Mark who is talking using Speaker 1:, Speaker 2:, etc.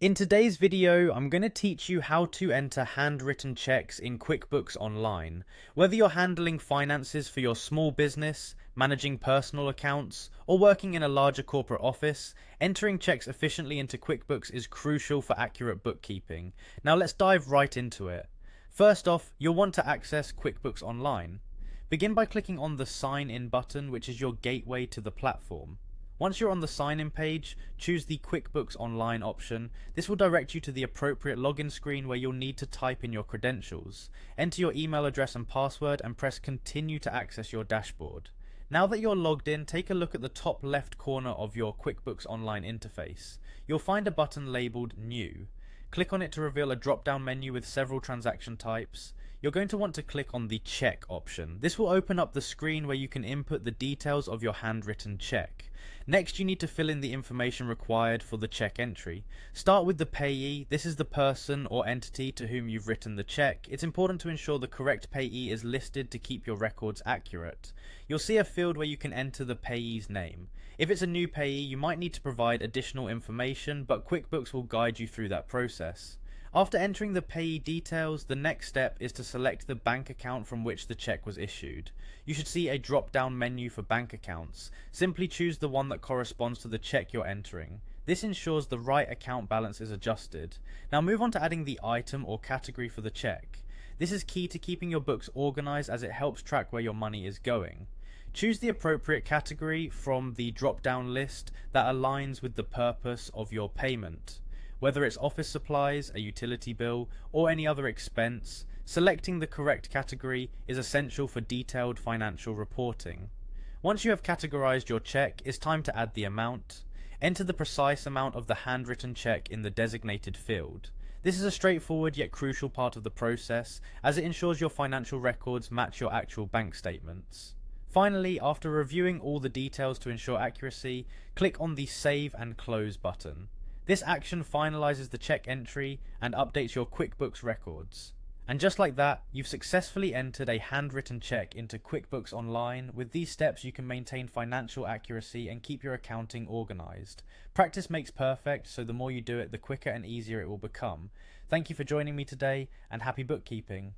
Speaker 1: In today's video, I'm going to teach you how to enter handwritten checks in QuickBooks Online. Whether you're handling finances for your small business, managing personal accounts, or working in a larger corporate office, entering checks efficiently into QuickBooks is crucial for accurate bookkeeping. Now let's dive right into it. First off, you'll want to access QuickBooks Online. Begin by clicking on the Sign In button, which is your gateway to the platform. Once you're on the sign-in page, choose the QuickBooks Online option. This will direct you to the appropriate login screen where you'll need to type in your credentials. Enter your email address and password and press Continue to access your dashboard. Now that you're logged in, take a look at the top left corner of your QuickBooks Online interface. You'll find a button labeled New. Click on it to reveal a drop-down menu with several transaction types. You're going to want to click on the Check option. This will open up the screen where you can input the details of your handwritten check. Next, you need to fill in the information required for the check entry. Start with the payee. This is the person or entity to whom you've written the check. It's important to ensure the correct payee is listed to keep your records accurate. You'll see a field where you can enter the payee's name. If it's a new payee, you might need to provide additional information, but QuickBooks will guide you through that process. After entering the payee details, the next step is to select the bank account from which the check was issued. You should see a drop-down menu for bank accounts. Simply choose the one that corresponds to the check you're entering. This ensures the right account balance is adjusted. Now move on to adding the item or category for the check. This is key to keeping your books organized as it helps track where your money is going. Choose the appropriate category from the drop-down list that aligns with the purpose of your payment. Whether it's office supplies, a utility bill, or any other expense, selecting the correct category is essential for detailed financial reporting. Once you have categorized your check, it's time to add the amount. Enter the precise amount of the handwritten check in the designated field. This is a straightforward yet crucial part of the process, as it ensures your financial records match your actual bank statements. Finally, after reviewing all the details to ensure accuracy, click on the Save and Close button. This action finalizes the check entry and updates your QuickBooks records. And just like that, you've successfully entered a handwritten check into QuickBooks Online. With these steps, you can maintain financial accuracy and keep your accounting organized. Practice makes perfect, so the more you do it, the quicker and easier it will become. Thank you for joining me today, and happy bookkeeping.